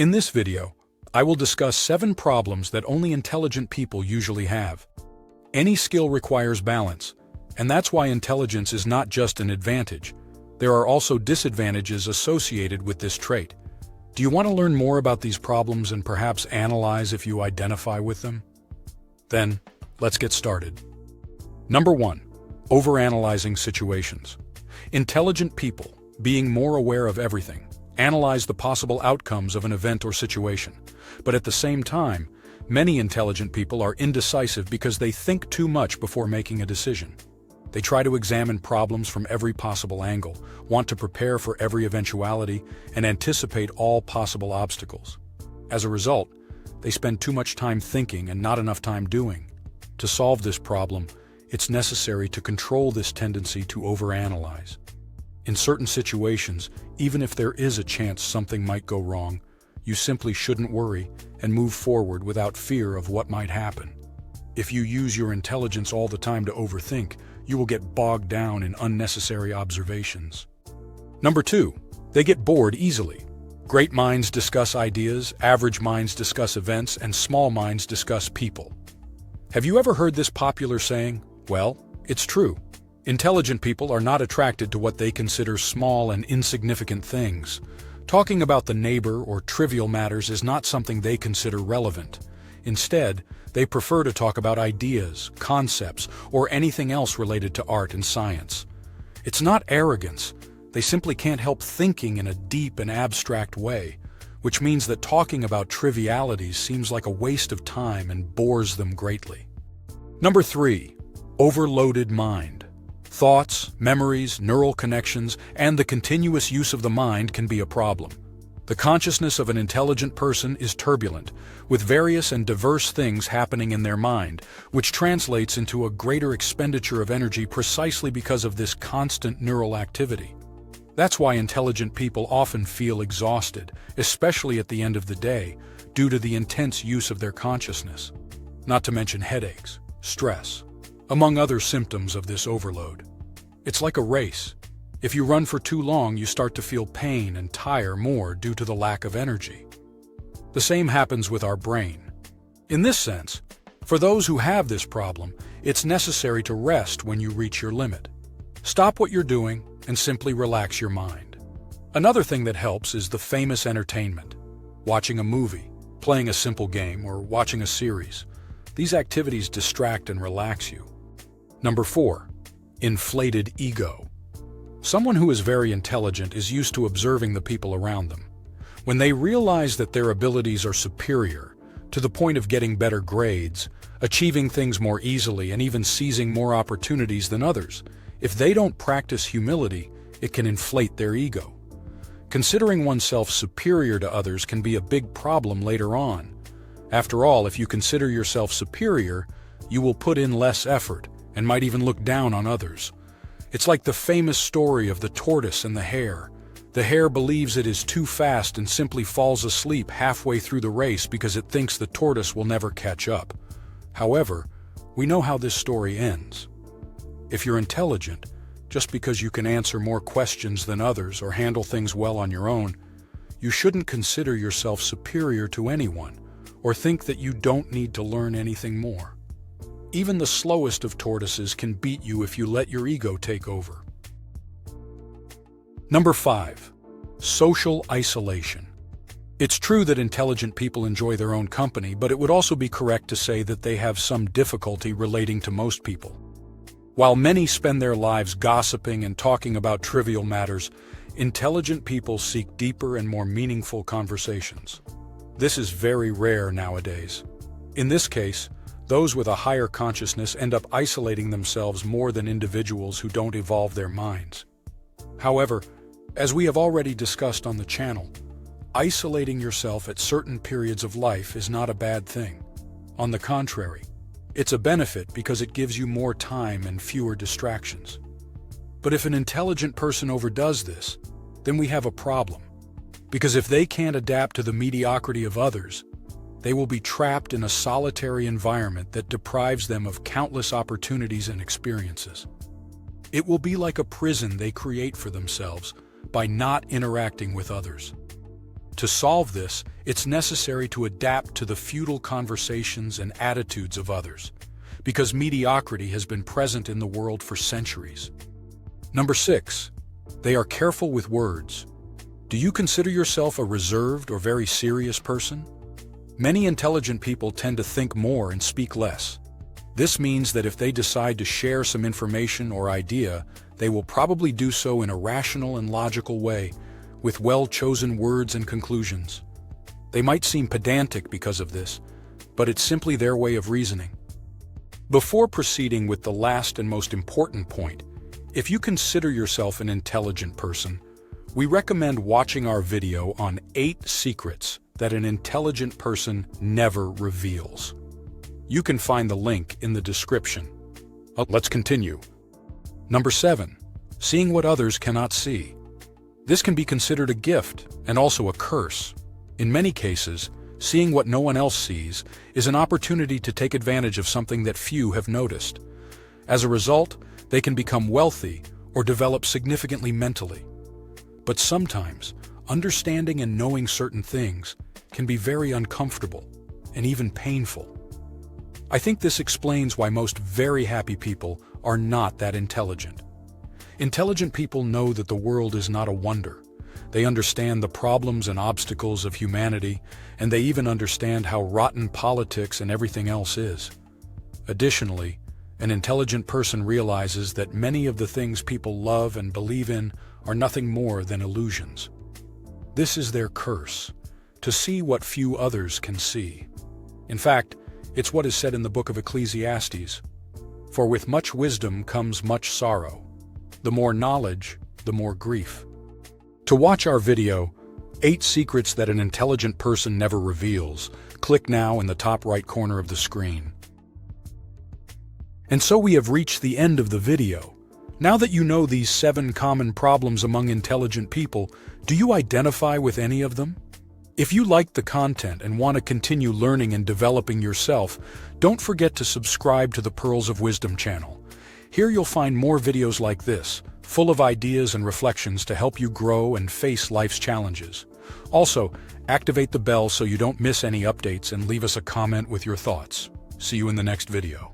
In this video, I will discuss 7 problems that only intelligent people usually have. Any skill requires balance, and that's why intelligence is not just an advantage. There are also disadvantages associated with this trait. Do you want to learn more about these problems and perhaps analyze if you identify with them? Then, let's get started. Number 1. Overanalyzing situations. Intelligent people, being more aware of everything, analyze the possible outcomes of an event or situation. But at the same time, many intelligent people are indecisive because they think too much before making a decision. They try to examine problems from every possible angle, want to prepare for every eventuality, and anticipate all possible obstacles. As a result, they spend too much time thinking and not enough time doing. To solve this problem, it's necessary to control this tendency to overanalyze. In certain situations, even if there is a chance something might go wrong, you simply shouldn't worry and move forward without fear of what might happen. If you use your intelligence all the time to overthink, you will get bogged down in unnecessary observations. Number 2. They get bored easily. Great minds discuss ideas, average minds discuss events, and small minds discuss people. Have you ever heard this popular saying? Well, it's true. Intelligent people are not attracted to what they consider small and insignificant things. Talking about the neighbor or trivial matters is not something they consider relevant. Instead, they prefer to talk about ideas, concepts, or anything else related to art and science. It's not arrogance. They simply can't help thinking in a deep and abstract way, which means that talking about trivialities seems like a waste of time and bores them greatly. Number 3. Overloaded mind. Thoughts, memories, neural connections, and the continuous use of the mind can be a problem. The consciousness of an intelligent person is turbulent, with various and diverse things happening in their mind, which translates into a greater expenditure of energy precisely because of this constant neural activity. That's why intelligent people often feel exhausted, especially at the end of the day, due to the intense use of their consciousness. Not to mention headaches, stress, among other symptoms of this overload. It's like a race. If you run for too long, you start to feel pain and tire more due to the lack of energy. The same happens with our brain. In this sense, for those who have this problem, it's necessary to rest when you reach your limit. Stop what you're doing and simply relax your mind. Another thing that helps is the famous entertainment. Watching a movie, playing a simple game, or watching a series. These activities distract and relax you. Number 4. Inflated ego. Someone who is very intelligent is used to observing the people around them. When they realize that their abilities are superior, to the point of getting better grades, achieving things more easily, and even seizing more opportunities than others, if they don't practice humility, it can inflate their ego. Considering oneself superior to others can be a big problem later on. After all, if you consider yourself superior, you will put in less effort and might even look down on others. It's like the famous story of the tortoise and the hare. The hare believes it is too fast and simply falls asleep halfway through the race because it thinks the tortoise will never catch up. However, we know how this story ends. If you're intelligent, just because you can answer more questions than others or handle things well on your own, you shouldn't consider yourself superior to anyone or think that you don't need to learn anything more. Even the slowest of tortoises can beat you if you let your ego take over. Number 5. Social isolation. It's true that intelligent people enjoy their own company, but it would also be correct to say that they have some difficulty relating to most people. While many spend their lives gossiping and talking about trivial matters, intelligent people seek deeper and more meaningful conversations. This is very rare nowadays. In this case, those with a higher consciousness end up isolating themselves more than individuals who don't evolve their minds. However, as we have already discussed on the channel, isolating yourself at certain periods of life is not a bad thing. On the contrary, it's a benefit because it gives you more time and fewer distractions. But if an intelligent person overdoes this, then we have a problem. Because if they can't adapt to the mediocrity of others, they will be trapped in a solitary environment that deprives them of countless opportunities and experiences. It will be like a prison they create for themselves by not interacting with others. To solve this, it's necessary to adapt to the futile conversations and attitudes of others, because mediocrity has been present in the world for centuries. Number 6. They are careful with words. Do you consider yourself a reserved or very serious person? Many intelligent people tend to think more and speak less. This means that if they decide to share some information or idea, they will probably do so in a rational and logical way, with well-chosen words and conclusions. They might seem pedantic because of this, but it's simply their way of reasoning. Before proceeding with the last and most important point, if you consider yourself an intelligent person, we recommend watching our video on 8 secrets that an intelligent person never reveals. You can find the link in the description. Let's continue. Number 7. Seeing what others cannot see. This can be considered a gift and also a curse. In many cases, seeing what no one else sees is an opportunity to take advantage of something that few have noticed. As a result, they can become wealthy or develop significantly mentally. But sometimes, understanding and knowing certain things can be very uncomfortable and even painful. I think this explains why most very happy people are not that intelligent. Intelligent people know that the world is not a wonder. They understand the problems and obstacles of humanity, and they even understand how rotten politics and everything else is. Additionally, an intelligent person realizes that many of the things people love and believe in are nothing more than illusions. This is their curse, to see what few others can see. In fact, it's what is said in the book of Ecclesiastes, "For with much wisdom comes much sorrow. The more knowledge, the more grief." To watch our video, 8 Secrets That an Intelligent Person Never Reveals, click now in the top right corner of the screen. And so we have reached the end of the video. Now that you know these 7 common problems among intelligent people, do you identify with any of them? If you like the content and want to continue learning and developing yourself, don't forget to subscribe to the Pearls of Wisdom channel. Here you'll find more videos like this, full of ideas and reflections to help you grow and face life's challenges. Also, activate the bell so you don't miss any updates and leave us a comment with your thoughts. See you in the next video.